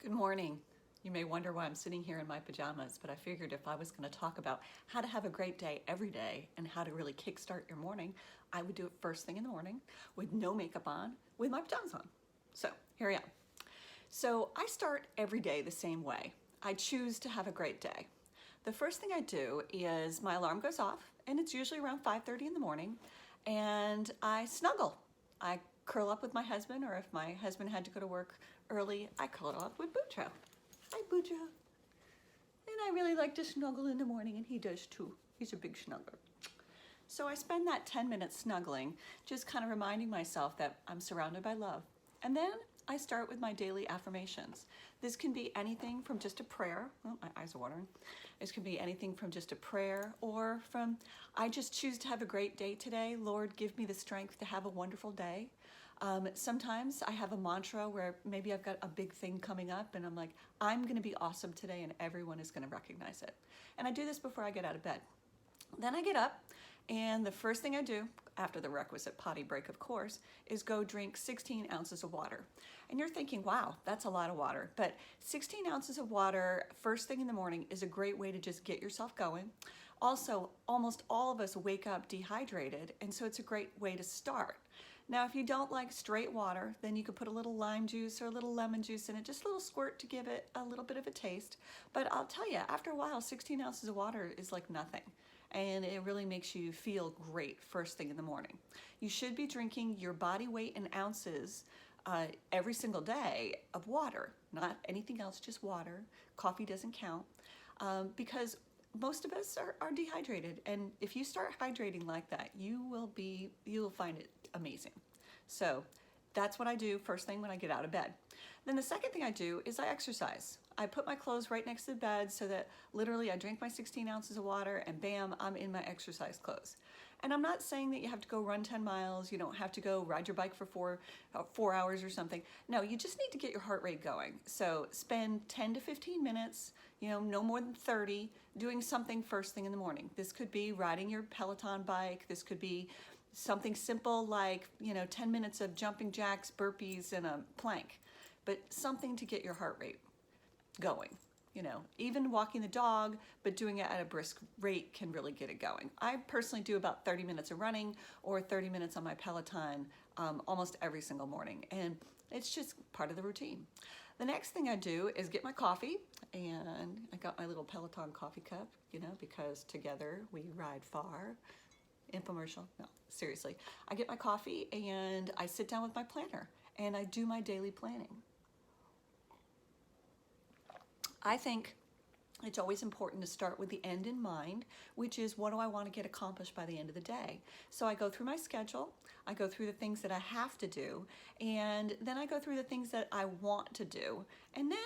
Good morning. You may wonder why I'm sitting here in my pajamas, but I figured if I was going to talk about how to have a great day every day and how to really kickstart your morning, I would do it first thing in the morning with no makeup on, with my pajamas on. So here I am. So I start every day the same way. I choose to have a great day. The first thing I do is my alarm goes off, and it's usually around 5:30 in the morning, and I snuggle. I curl up with my husband, or if my husband had to go to work early, I curl up with Boudreaux. Hi, Boudreaux. And I really like to snuggle in the morning, and he does too. He's a big snuggler. So I spend that 10 minutes snuggling, just kind of reminding myself that I'm surrounded by love. And then I start with my daily affirmations. This can be anything from just a prayer. Oh, my eyes are watering. This can be anything from just a prayer or from, I just choose to have a great day today. Lord, give me the strength to have a wonderful day. Sometimes I have a mantra where maybe I've got a big thing coming up and I'm like, I'm going to be awesome today and everyone is going to recognize it. And I do this before I get out of bed. Then I get up, and the first thing I do, after the requisite potty break of course, is go drink 16 ounces of water. And you're thinking, wow, that's a lot of water. But 16 ounces of water first thing in the morning is a great way to just get yourself going. Also, almost all of us wake up dehydrated, and so it's a great way to start. Now, if you don't like straight water, then you could put a little lime juice or a little lemon juice in it, just a little squirt to give it a little bit of a taste. But I'll tell you, after a while, 16 ounces of water is like nothing. And it really makes you feel great first thing in the morning. You should be drinking your body weight in ounces every single day of water, not anything else, just water. Coffee doesn't count because most of us are dehydrated. And if you start hydrating like that, you'll find it amazing. So that's what I do first thing when I get out of bed. Then the second thing I do is I exercise. I put my clothes right next to the bed so that literally I drink my 16 ounces of water and bam, I'm in my exercise clothes. And I'm not saying that you have to go run 10 miles, you don't have to go ride your bike for four hours or something. No, you just need to get your heart rate going. So spend 10 to 15 minutes, no more than 30, doing something first thing in the morning. This could be riding your Peloton bike. This could be something simple like, 10 minutes of jumping jacks, burpees, and a plank. But something to get your heart rate going. Even walking the dog, but doing it at a brisk rate can really get it going. I personally do about 30 minutes of running or 30 minutes on my Peloton almost every single morning, and it's just part of the routine. The next thing I do is get my coffee, and I got my little Peloton coffee cup, because together we ride far. Infomercial? No, seriously. I get my coffee and I sit down with my planner and I do my daily planning. I think it's always important to start with the end in mind, which is what do I want to get accomplished by the end of the day? So I go through my schedule, I go through the things that I have to do, and then I go through the things that I want to do. And then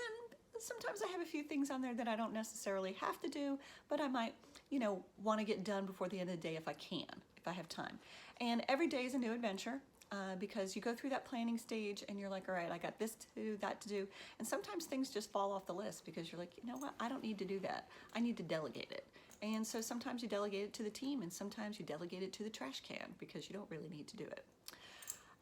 sometimes I have a few things on there that I don't necessarily have to do, but I might, want to get done before the end of the day if I can, if I have time. And every day is a new adventure. Because you go through that planning stage and you're like, all right, I got this to do, that to do. And sometimes things just fall off the list because you're like, you know what, I don't need to do that. I need to delegate it. And so sometimes you delegate it to the team and sometimes you delegate it to the trash can because you don't really need to do it.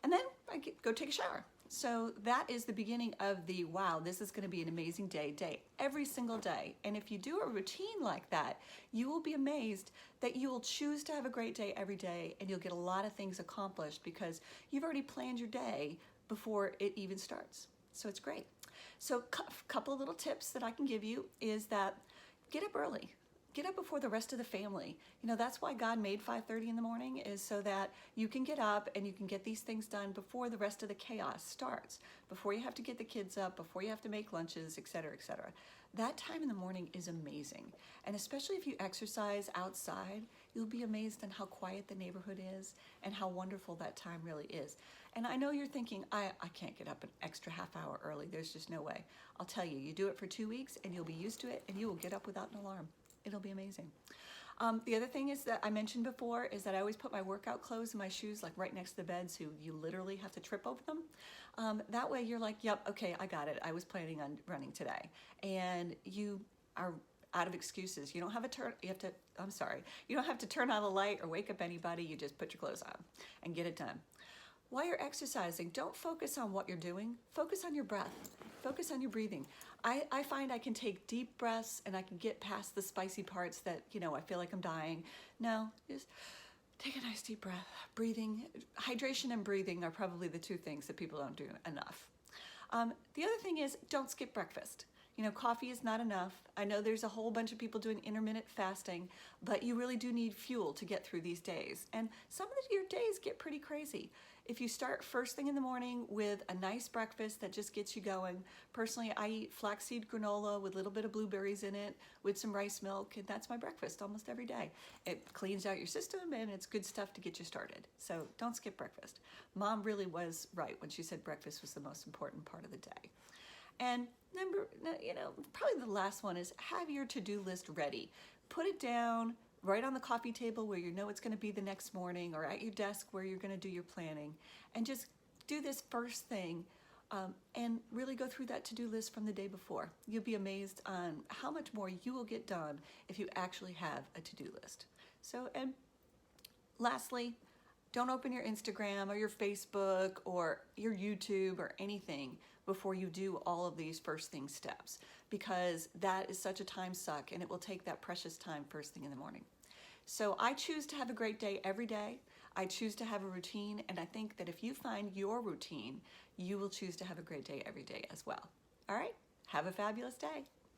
And then I go take a shower. So that is the beginning of the, wow, this is going to be an amazing day every single day. And if you do a routine like that, you will be amazed that you will choose to have a great day every day and you'll get a lot of things accomplished because you've already planned your day before it even starts. So it's great. So a couple of little tips that I can give you is that get up early. Get up before the rest of the family. That's why God made 5:30 in the morning, is so that you can get up and you can get these things done before the rest of the chaos starts, before you have to get the kids up, before you have to make lunches, etc., etc. That time in the morning is amazing. And especially if you exercise outside, you'll be amazed on how quiet the neighborhood is and how wonderful that time really is. And I know you're thinking, I can't get up an extra half hour early. There's just no way. I'll tell you, you do it for 2 weeks and you'll be used to it and you will get up without an alarm. It'll be amazing. The other thing is that I mentioned before is that I always put my workout clothes and my shoes like right next to the bed so you literally have to trip over them. That way you're like, yep, okay, I got it. I was planning on running today. And you are out of excuses. You don't have you don't have to turn on a light or wake up anybody. You just put your clothes on and get it done. while you're exercising, don't focus on what you're doing. Focus on your breath. Focus on your breathing. I find I can take deep breaths and I can get past the spicy parts that, I feel like I'm dying. No, just take a nice deep breath. Breathing, hydration and breathing are probably the two things that people don't do enough. The other thing is, don't skip breakfast. Coffee is not enough. I know there's a whole bunch of people doing intermittent fasting, but you really do need fuel to get through these days. And some of your days get pretty crazy. If you start first thing in the morning with a nice breakfast that just gets you going, personally, I eat flaxseed granola with a little bit of blueberries in it with some rice milk, and that's my breakfast almost every day. It cleans out your system, and it's good stuff to get you started. So don't skip breakfast. Mom really was right when she said breakfast was the most important part of the day. And probably the last one is have your to-do list ready. Put it down right on the coffee table where you know it's going to be the next morning, or at your desk where you're going to do your planning, and just do this first thing and really go through that to-do list from the day before. You'll be amazed on how much more you will get done if you actually have a to-do list. So, and lastly, don't open your Instagram or your Facebook or your YouTube or anything before you do all of these first thing steps, because that is such a time suck and it will take that precious time first thing in the morning. So I choose to have a great day every day. I choose to have a routine, and I think that if you find your routine, you will choose to have a great day every day as well. All right, have a fabulous day.